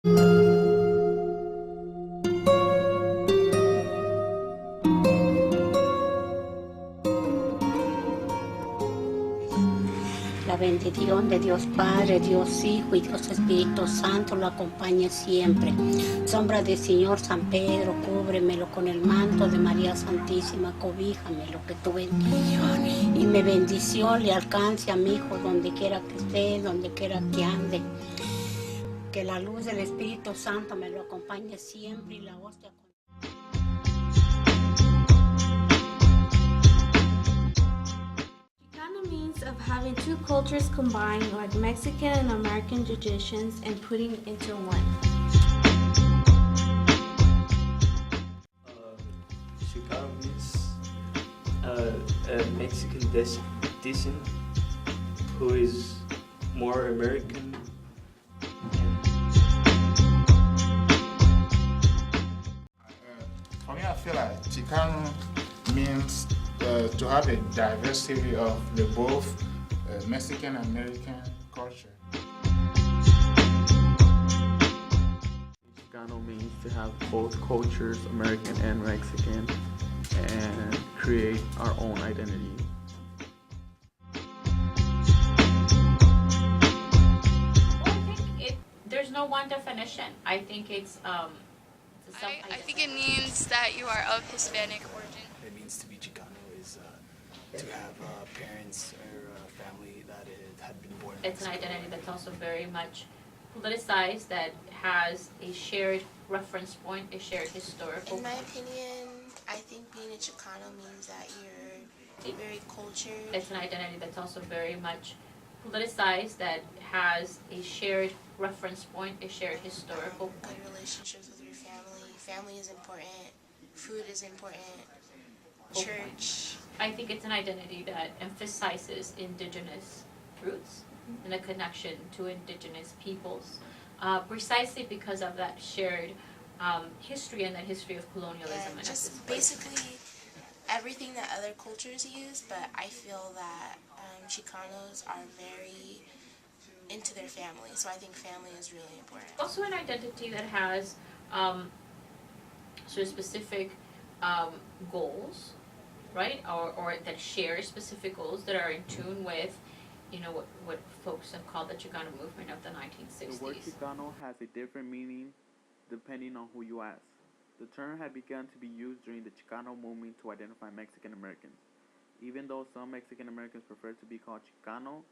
La bendición de Dios Padre, Dios Hijo y Dios Espíritu Santo lo acompañe siempre. Sombra del Señor San Pedro, cúbremelo con el manto de María Santísima, cobíjamelo, que tu bendición y mi bendición le alcance a mi hijo donde quiera que esté, donde quiera que ande. Que la luz del Espíritu Santo me lo acompañe siempre y la hostia. Chicano means of having two cultures combined, like Mexican and American traditions, and putting into one. Chicano means a Mexican descent who is more American. For me, I feel like Chicano means to have a diversity of the both Mexican and American culture. Chicano means to have both cultures, American and Mexican, and create our own identity. There's no one definition. I think it's I think it means that you are of Hispanic origin. It means to be Chicano is to have parents or family that had been born. It's an identity that's also very much politicized, that has a shared reference point, a shared historical. In my opinion, I think being a Chicano means that you're very cultured. It's an identity that's also very much politicized, that has a shared reference point, a shared historical good relationships with your family. Family is important. Food is important. Church. I think it's an identity that emphasizes indigenous roots and a connection to indigenous peoples, precisely because of that shared history and that history of colonialism. Yeah, just basically everything that other cultures use, but I feel that Chicanos are very into their family, so I think family is really important. Also an identity that has sort of specific goals, right? Or that share specific goals that are in tune with, you know, what folks have called the Chicano movement of the 1960s. The word Chicano has a different meaning depending on who you ask. The term had begun to be used during the Chicano movement to identify Mexican Americans. Even though some Mexican Americans prefer to be called Chicano,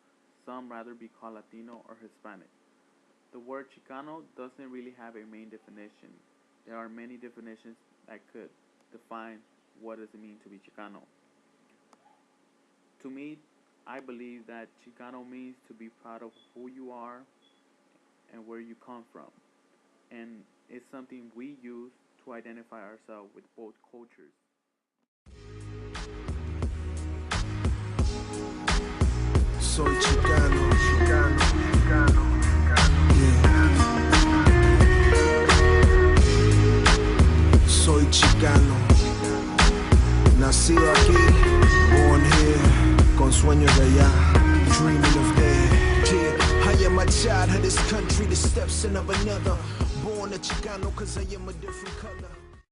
some rather be called Latino or Hispanic. The word Chicano doesn't really have a main definition. There are many definitions that could define what does it mean to be Chicano. To me, I believe that Chicano means to be proud of who you are and where you come from. And it's something we use to identify ourselves with both cultures. Soy Chicano, Chicano, Chicano, Soy Chicano, nacido aquí, born here, con sueños de allá, dreaming of there. Yeah, I am a child of this country, the steps of another. Born a Chicano 'cause I am a different color.